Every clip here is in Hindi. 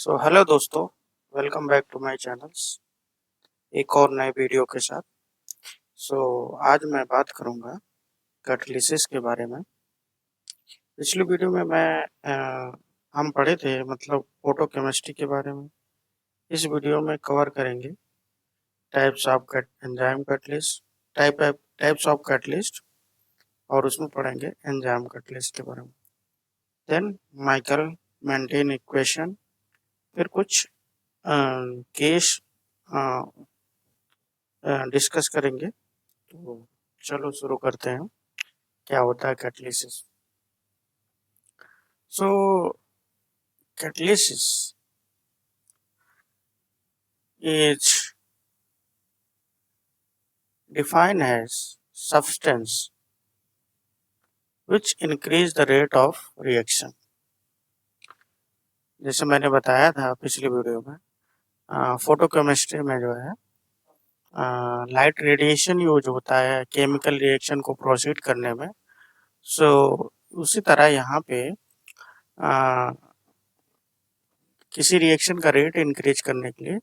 सो हेलो दोस्तों, welcome back to my channels एक और नए वीडियो के साथ। आज मैं बात करूंगा कैटालिसिस के बारे में। पिछली वीडियो में हम पढ़े थे मतलब फोटोकेमिस्ट्री के बारे में। इस वीडियो में कवर करेंगे types of enzyme catalyst, types of catalyst, और उसमें पढ़ेंगे एंजाइम कैटलिस्ट के बारे में। देन माइकल मेंटेन इक्वेशन, फिर कुछ केस डिस्कस करेंगे। तो चलो शुरू करते हैं, क्या होता है catalysis. So catalysis is defined as substance which increase the rate of reaction। जैसे मैंने बताया था पिछली वीडियो में, फोटोकेमिस्ट्री में जो है लाइट रेडिएशन यूज होता है केमिकल रिएक्शन को प्रोसीड करने में। सो उसी तरह यहाँ पे किसी रिएक्शन का रेट इंक्रीज करने के लिए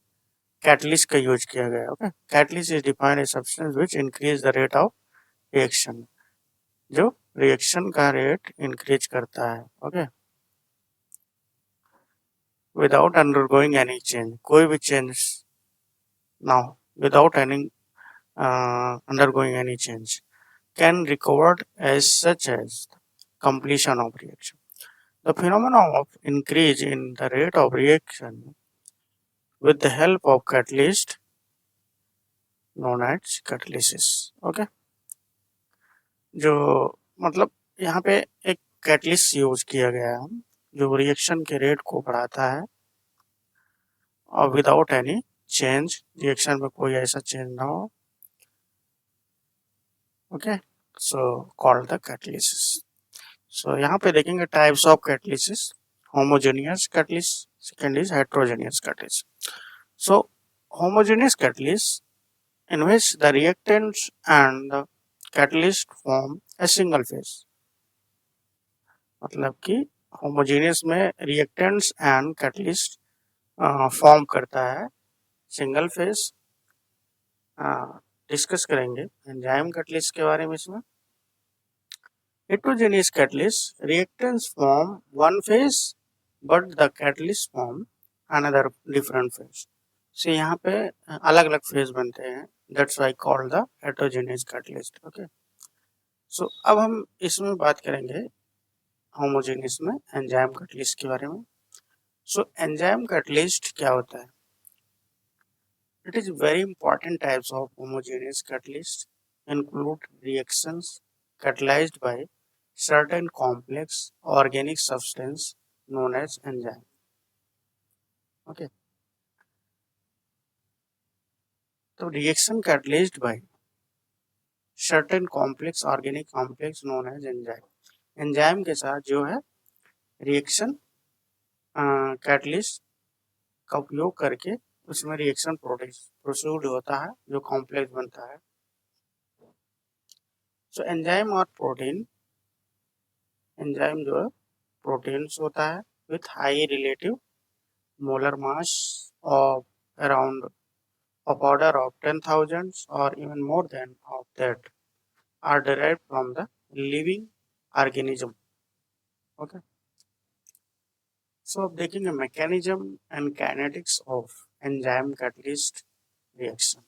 कैटलिस्ट का यूज किया गया। Okay, catalyst is defined a substance which increase the rate of reaction, जो रिएक्शन का रेट इंक्रीज करता है। Okay, without undergoing any change, कोई भी चेंज ना हो, without any undergoing any change, can recovered as such as completion of reaction. The phenomenon of increase in the rate of reaction with the help of catalyst known as catalysis। Okay, जो मतलब यहाँ पे एक कैटलिस्ट यूज किया गया है जो रिएक्शन के रेट को बढ़ाता है और विदाउट एनी चेंज, रिएक्शन में कोई ऐसा चेंज ना हो। Okay, so called the catalysis. So यहाँ पे देखेंगे types of catalysis. Homogeneous catalyst, second is heterogeneous catalyst. So homogeneous catalyst in which the reactants and the catalyst form a single phase। मतलब कि होमोजेनियस में रिएक्टेंट्स एंड कैटलिस्ट फॉर्म करता है सिंगल फेज। डिस्कस करेंगे एंजाइम कैटलिस्ट के बारे में। इसमें heterogeneous catalyst reactants form one phase but the catalyst form another different phase. से यहाँ पे अलग अलग फेज बनते हैं, that's why called the heterogeneous catalyst. Okay, so अब हम इसमें बात करेंगे होमोजेनियस में एंजाइम कैटलिस्ट के बारे में। सो एंजाइम कैटलिस्ट क्या होता है? It is very important types of homogeneous catalyst include reactions catalyzed by certain complex organic substance known as enzyme। Okay, तो reaction catalyzed by certain complex organic complex known as enzyme। Enzyme के साथ जो है रिएक्शन कैटलिस्ट का उपयोग करके उसमें रिएक्शन प्रोड्यूस होता है जो कॉम्प्लेक्स बनता है। सो एंजाइम और प्रोटीन, एंजाइम जो है प्रोटीन्स होता है with high relative molar mass of around of order of 10,000 or even more than of that are derived from the living organism। Okay, so अब देखेंगे mechanism and kinetics of enzyme catalyst reaction।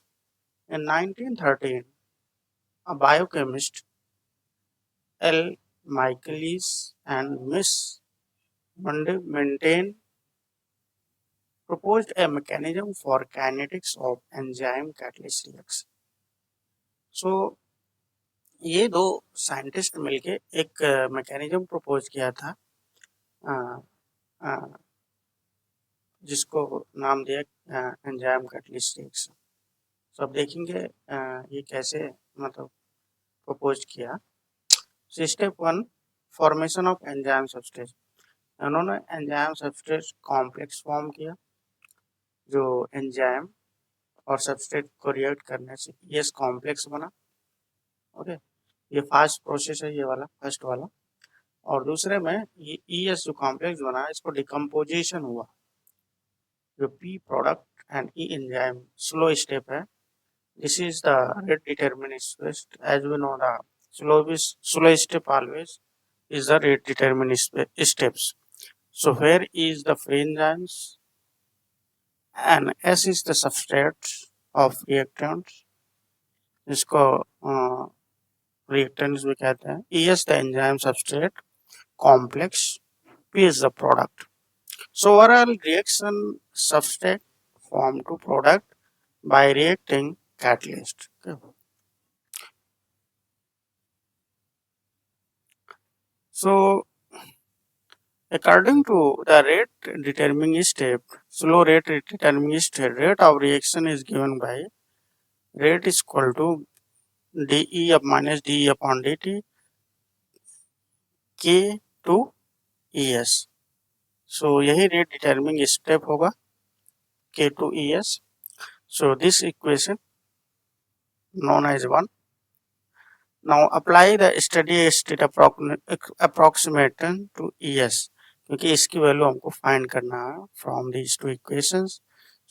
In 1913, a biochemist L. Michaelis and Miss Maintain proposed a mechanism for kinetics of enzyme catalyst reaction। So ये दो साइंटिस्ट मिलके एक मैकेनिज्म प्रपोज किया था, आ, आ, जिसको नाम दिया एंजाइम कैटलिस्ट रिएक्शन। तो अब देखेंगे ये कैसे मतलब प्रपोज किया। Step one, formation of enzyme substrate. उन्होंने एंजाइम सबस्ट्रेट कॉम्प्लेक्स फॉर्म किया जो एंजाइम और सबस्ट्रेट को रिएक्ट करने से ये कॉम्प्लेक्स बना। ओके, ये फास्ट प्रोसेस है, ये वाला फर्स्ट वाला। और दूसरे में ये ES जो कॉम्प्लेक्स बना इसको डिकम्पोजिशन हुआ, जो P product and E enzyme slow step है, this is the rate determinist. As we know, the slow step always is the rate determinist steps. So where is the free enzymes and S is the substrate of reactants, जिसको reactants भी कहते हैं. E is the enzyme substrate complex. P is the product. So overall reaction substrate form to product by reacting catalyst. Okay. So according to the rate determining step, slow rate determining step, rate of reaction is given by rate is equal to dE of minus dE upon dt K to ES. So यही rate determining step होगा K to ES. So this equation known as 1. Now apply the steady state approximation to ES, क्योंकि इसकी वैल्यू हमको फाइंड करना है from these two equations.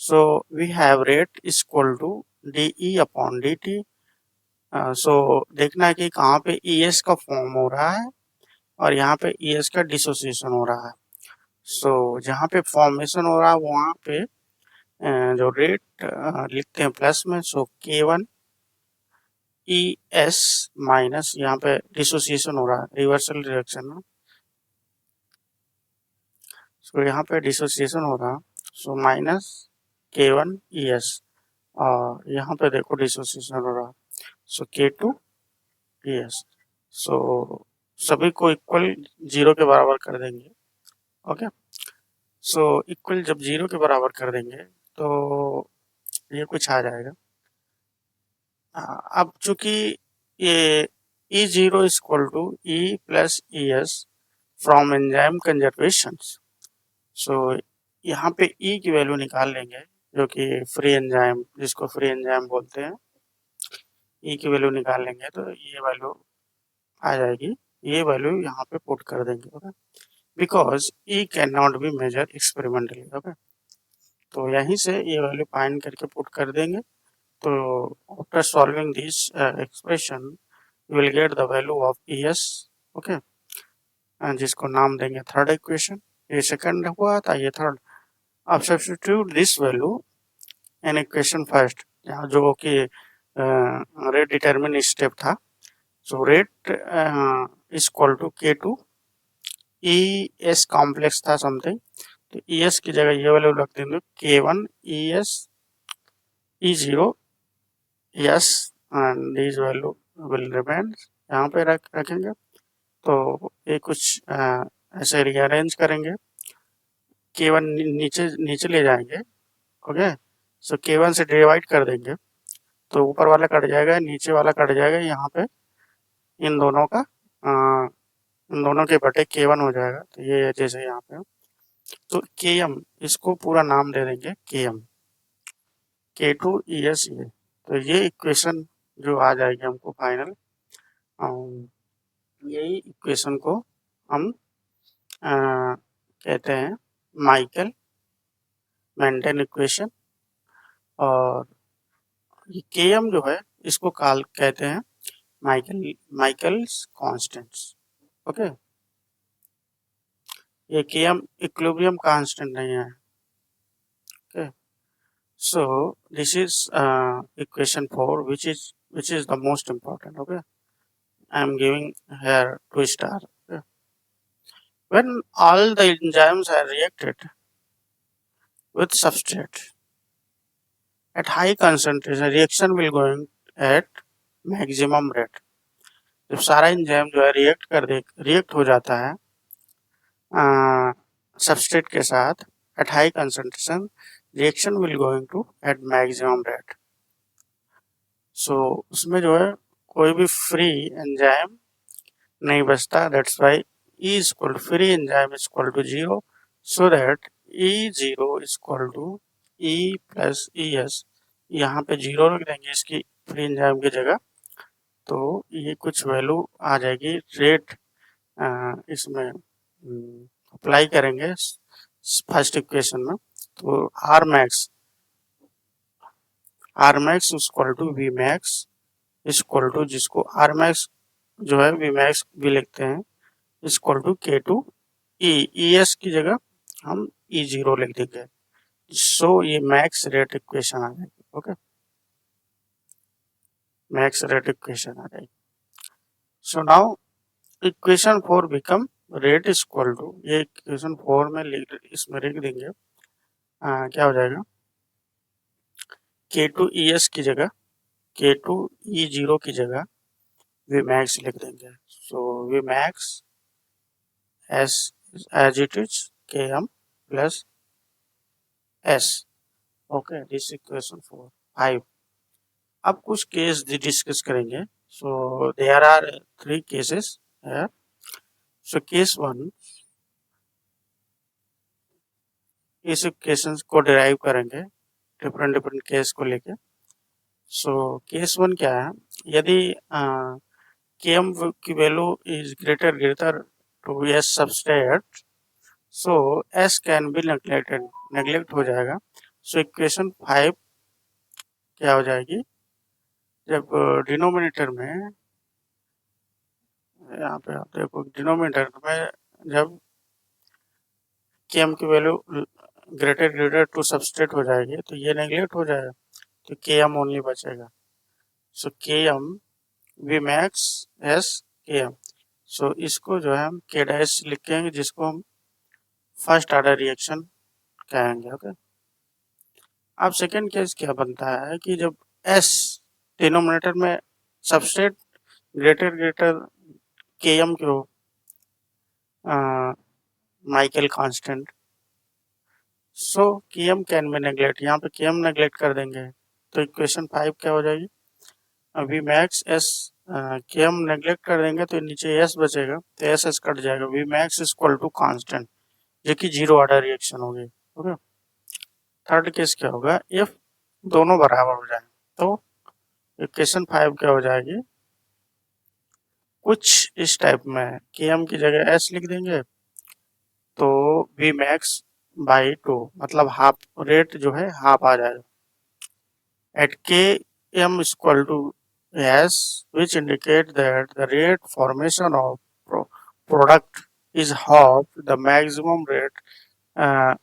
So we have rate is equal to dE upon dt. So देखना है कि कहाँ पे ES का फॉर्म हो रहा है और यहाँ पे ES का डिसोसिएशन हो रहा है. So जहाँ पे फॉर्मेशन हो रहा है वहाँ पे जो रेट लिखते हैं प्लस में, सो K1 ES माइनस यहाँ पे डिसोसिएशन हो रहा है, रिवर्सल रिएक्शन में. सो यहाँ पे डिसोसिएशन हो रहा है, सो माइनस K1 ES और यहाँ पे देखो डिसोसिएशन हो रहा है, सो K2 ES. सो सभी को इक्वल 0 के बराबर कर देंगे. ओके. सो इक्वल जब 0 के बराबर कर देंगे तो ये कुछ आ जाएगा. अब चूंकि ये E0 is equal to E plus ES from enzyme conservation. So यहाँ पे E की वैल्यू निकाल लेंगे जो कि फ्री एंजाइम, जिसको फ्री एंजाइम बोलते हैं. E की वैल्यू निकाल लेंगे तो ये वैल्यू आ जाएगी. ये वैल्यू यहाँ पे पुट कर देंगे. Okay. Because E can not be measure experimentally. Okay. तो यहीं से ये वैल्यू फाइंड करके पुट कर देंगे. तो after solving this expression you will get the value of ES. okay, जिसको नाम देंगे थर्ड इक्वेशन. ये सेकंड हुआ था, ये थर्ड. अब substitute this value in equation first, जहाँ जो कि रेट डिटरमिन स्टेप था. So rate is equal to K2 ES complex था समथिंग, तो ES की जगह ये वैल्यू रख देंगे K1 ES E0 yes and these value will remain. यहाँ पे रखेंगे. तो ये कुछ ऐसे रीअरेंज करेंगे. K1 नीचे ले जाएंगे. ओके. सो K1 से डिवाइड कर देंगे तो ऊपर वाला कट जाएगा, नीचे वाला कट जाएगा. यहाँ पे इन दोनों के बटे K1 हो जाएगा. तो ये जैसे यहाँ पे तो Km, इसको पूरा नाम दे देंगे Km. K2 ES ये. तो ये इक्वेशन जो आ जाएगी हमको फाइनल, यही इक्वेशन को हम कहते हैं माइकल मेंटन इक्वेशन. और ये Km जो है इसको कहते हैं माइकल्स कांस्टेंट्स. ओके. ये Km इक्विलिब्रियम कांस्टेंट नहीं है. Okay. So this is equation 4 which is the most important. Okay, I am giving here 2 star. Okay. When all the enzymes are reacted with substrate at high concentration, reaction will going at maximum rate. जब सारा एंजाइम जो है रिएक्ट हो जाता है सबस्ट्रेट के साथ at high concentration, reaction will going to at maximum rate. So उसमें जो है कोई भी फ्री एंजाइम नहीं बचता. That's why E is equal to free enzyme is equal to 0, so that E0 is equal to E plus ES. यहाँ पे 0 रख देंगे इसकी फ्री एंजाइम की जगह, तो ये कुछ वैल्यू आ जाएगी. रेट इसमें अप्लाई करेंगे फर्स्ट इक्वेशन में. तो R max equal to V max equal to, जिसको आर मैक्स जो है वी मैक्स भी लिखते हैं, equal to K two E S की जगह हम ई जीरो लिख देंगे। सो ये मैक्स रेट इक्वेशन आ जाएगी। ओके, मैक्स रेट इक्वेशन आ जाएगी। So now equation 4 become rate equal to, ये इक्वेशन 4 में इसमें लिख देंगे, क्या हो जाएगा, के टू ई एस की जगह के टू ई जीरो की जगह वी मैक्स लिख देंगे। So V max as it is K M plus S. Okay, this equation 5। अब कुछ केस डिस्कस करेंगे। सो देयर आर 3 केसेस है। सो केस 1, इस इक्वेशन को डिराइव करेंगे डिफरेंट डिफरेंट केस को लेके। सो केस 1 क्या है, यदि के एम की value is greater to S substrate, so S can be neglect हो जाएगा। सो इक्वेशन 5 क्या हो जाएगी, जब डिनोमिनेटर में, यहाँ पे आप देखो डिनोमिनेटर में जब के एम की वैल्यू ग्रेटर टू सबस्टेट हो जाएगी तो ये नेग्लेक्ट हो जाएगा, तो के एम ओनली बचेगा। सो के M V max S K M. सो इसको जो है हम के डैश लिखेंगे, जिसको हम फर्स्ट ऑर्डर रिएक्शन कहेंगे। ओके, अब सेकेंड केस क्या बनता है कि जब एस डिनोमिनेटर में सबस्टेट ग्रेटर के एम की हो, माइकल कांस्टेंट, सो के एम कैन बी नेग्लेक्ट, यहाँ पे के एम नेग्लेक्ट कर देंगे तो इक्वेशन 5 क्या हो जाएगी, अभी max S K M neglect कर देंगे तो नीचे एस बचेगा, तो एस एस कट जाएगा, V max equal to constant, जो कि जीरो ऑर्डर रिएक्शन होगी। ओके, थर्ड केस क्या होगा, इफ दोनों बराबर हो जाए तो इक्वेशन 5 क्या हो जाएगी, कुछ इस टाइप में, के एम की जगह एस लिख देंगे तो वी मैक्स बाई 2, मतलब हाफ रेट जो है हाफ आ जाएगा। At K M equal to S, which indicate that the rate formation of product is half the maximum rate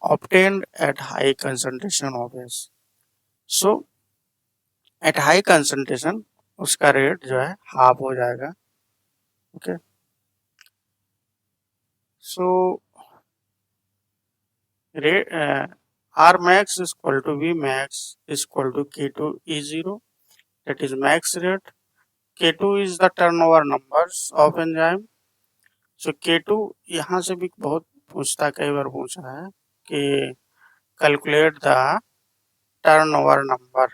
obtained at high concentration of S. So at high concentration उसका रेट जो है हाफ हो जाएगा। Okay, so rate R max is equal to V max is equal to K2 E0, that is max rate. K2 is the turnover numbers of enzyme. So K2 यहाँ से भी बहुत पूछता, कई बार पूछा है कि calculate the turnover number.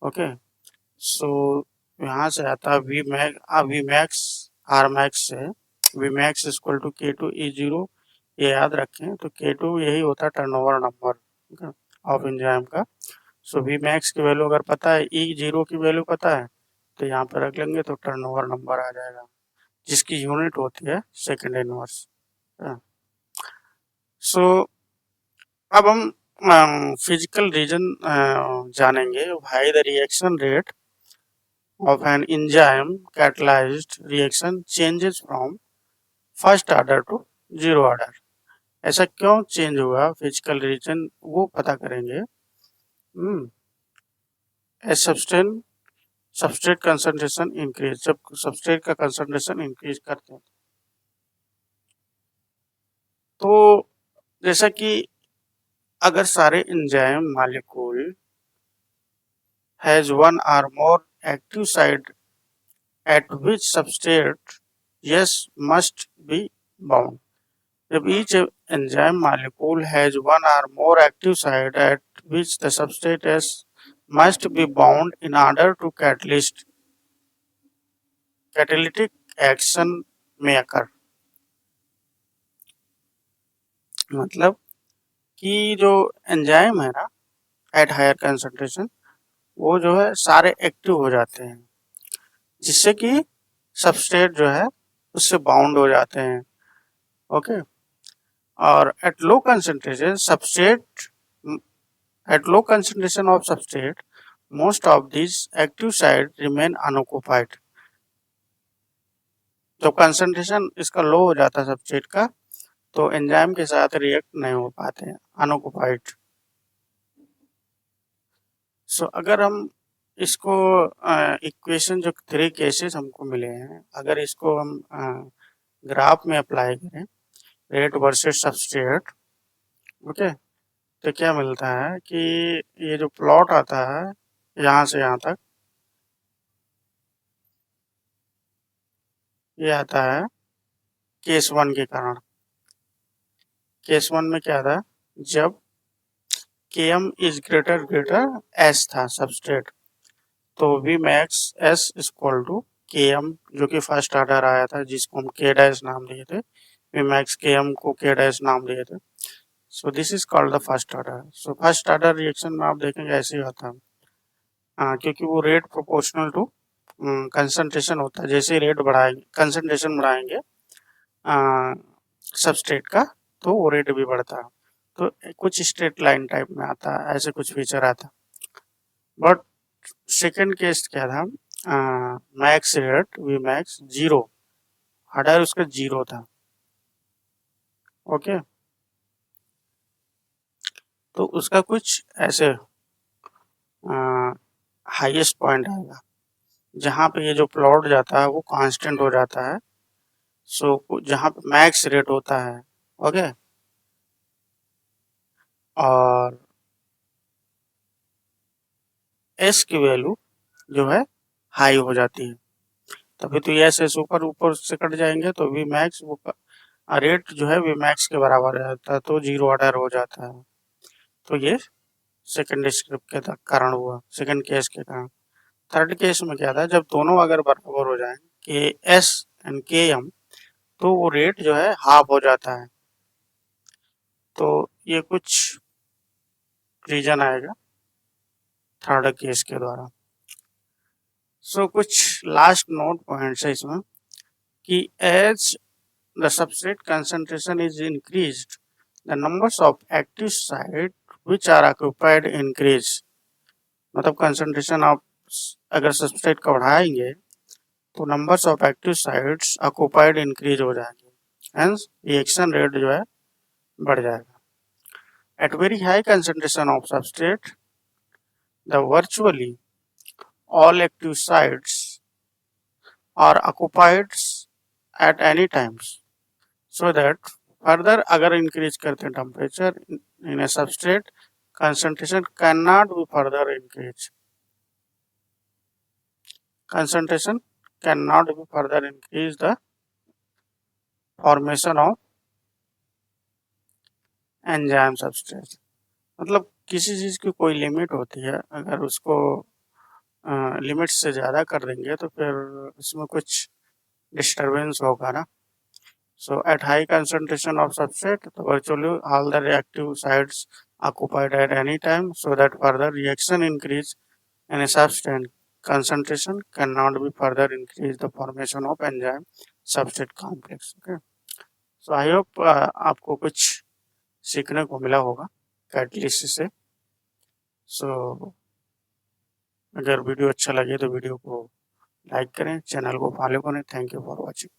Okay, so यहाँ से आता है वी मैक्स आर मैक्स से V max equal to K two E zero, ये याद रखें, तो के टू यही होता है टर्नओवर नंबर ऑफ एंजाइम का। सो वी मैक्स की वैल्यू अगर पता है, ई जीरो की वैल्यू पता है, तो यहाँ पर रख लेंगे तो टर्नओवर नंबर आ जाएगा, जिसकी यूनिट होती है सेकेंड इनवर्स। सो अब हम फिजिकल रीजन जानेंगे। Why the reaction rate of an enzyme catalyzed reaction changes from first order to zero order. ऐसा क्यों चेंज हुआ फिजिकल रीजन, वो पता करेंगे। सबस्ट्रेट कंसंट्रेशन इंक्रीज, जब सबस्ट्रेट का कंसंट्रेशन इंक्रीज करते हैं तो जैसा कि अगर सारे एंजाइम मॉलिक्यूल हैज वन और more active side at which substrate S must be bound. If each enzyme molecule has one or more active site at which the substrate S must be bound in order to catalytic action may occur. मतलब कि जो एंजाइम है ना एट हायर कंसंट्रेशन, वो जो है सारे एक्टिव हो जाते हैं, जिससे कि सबस्ट्रेट जो है उससे बाउंड हो जाते हैं। ओके, और at low concentration of substrate, most of these active site remain unoccupied. जब कंसंट्रेशन इसका लो हो जाता है सबस्ट्रेट का, तो एंजाइम के साथ रिएक्ट नहीं हो पाते हैं, अनऑक्युपाइड। सो अगर हम इसको इक्वेशन जो 3 केसेस हमको मिले हैं, अगर इसको हम ग्राफ में अप्लाई करें, रेट वर्सेस सबस्ट्रेट, ओके, तो क्या मिलता है कि ये जो प्लॉट आता है यहाँ से यहाँ तक, ये आता है केस 1 के कारण। केस 1 में क्या था, जब Km इज ग्रेटर S था सबस्ट्रेट, तो V max S equal to Km, जो कि फर्स्ट ऑर्डर आया था जिसको हम K डैश नाम दिए थे, V मैक्स Km को K डैश नाम दिए थे। So this is called the first order. So first order reaction में आप देखेंगे ऐसे ही होता है, क्योंकि वो रेट प्रोपोर्शनल टू कंसंट्रेशन होता है। जैसे रेट बढ़ाएंगे, कंसंट्रेशन बढ़ाएंगे सबस्ट्रेट का, तो वो रेट भी बढ़ता है। तो कुछ स्ट्रेट लाइन टाइप में आता है, ऐसे कुछ फीचर आता है। बट सेकेंड केस क्या था, max rate V max zero, order उसका जीरो था, ओके। तो उसका कुछ ऐसे हाईएस्ट पॉइंट आएगा जहाँ पे ये जो प्लॉट जाता है वो कांस्टेंट हो जाता है। सो जहाँ पे मैक्स रेट होता है, ओके, और एस की वैल्यू जो है हाई हो जाती है, तभी तो ये एस ऊपर ऊपर से कट जाएंगे, तो वी मैक्स वो रेट जो है वी मैक्स के बराबर रहता है, तो जीरो ऑर्डर हो जाता है। तो ये सेकंड स्क्रिप्ट के कारण हुआ, सेकंड केस के कारण। थर्ड केस में क्या था, जब दोनों अगर बराबर हो जाए के एस एंड के एम, तो वो रेट जो है हाफ हो जाता है। तो ये कुछ रीजन आएगा थर्ड केस के द्वारा। सो कुछ लास्ट नोट पॉइंट्स है इसमें कि as the substrate concentration is increased, the numbers of active site which are occupied increase. मतलब कंसंट्रेशन आप अगर सबस्ट्रेट का बढ़ाएंगे तो numbers of active sites occupied increase हो जाएंगे, हेंस रिएक्शन रेट जो है बढ़ जाएगा। At very high concentration of substrate, the virtually all active sites are occupied at any times, so that further अगर increase करते हैं temperature in a substrate, concentration cannot be further increased. Concentration cannot be further increase the formation of enzyme substrate. मतलब किसी चीज की कोई लिमिट होती है, अगर उसको लिमिट से ज़्यादा कर देंगे तो फिर इसमें कुछ डिस्टरबेंस होगा ना। So at high concentration of substrate, virtually all the reactive sites occupied at any time, so that further reaction increase in a substrate concentration cannot be further increase the formation of enzyme substrate complex. Okay. So I hope आपको कुछ सीखने को मिला होगा कैटलिस्ट से। सो अगर वीडियो अच्छा लगे तो वीडियो को लाइक करें, चैनल को फॉलो करें। Thank you for watching.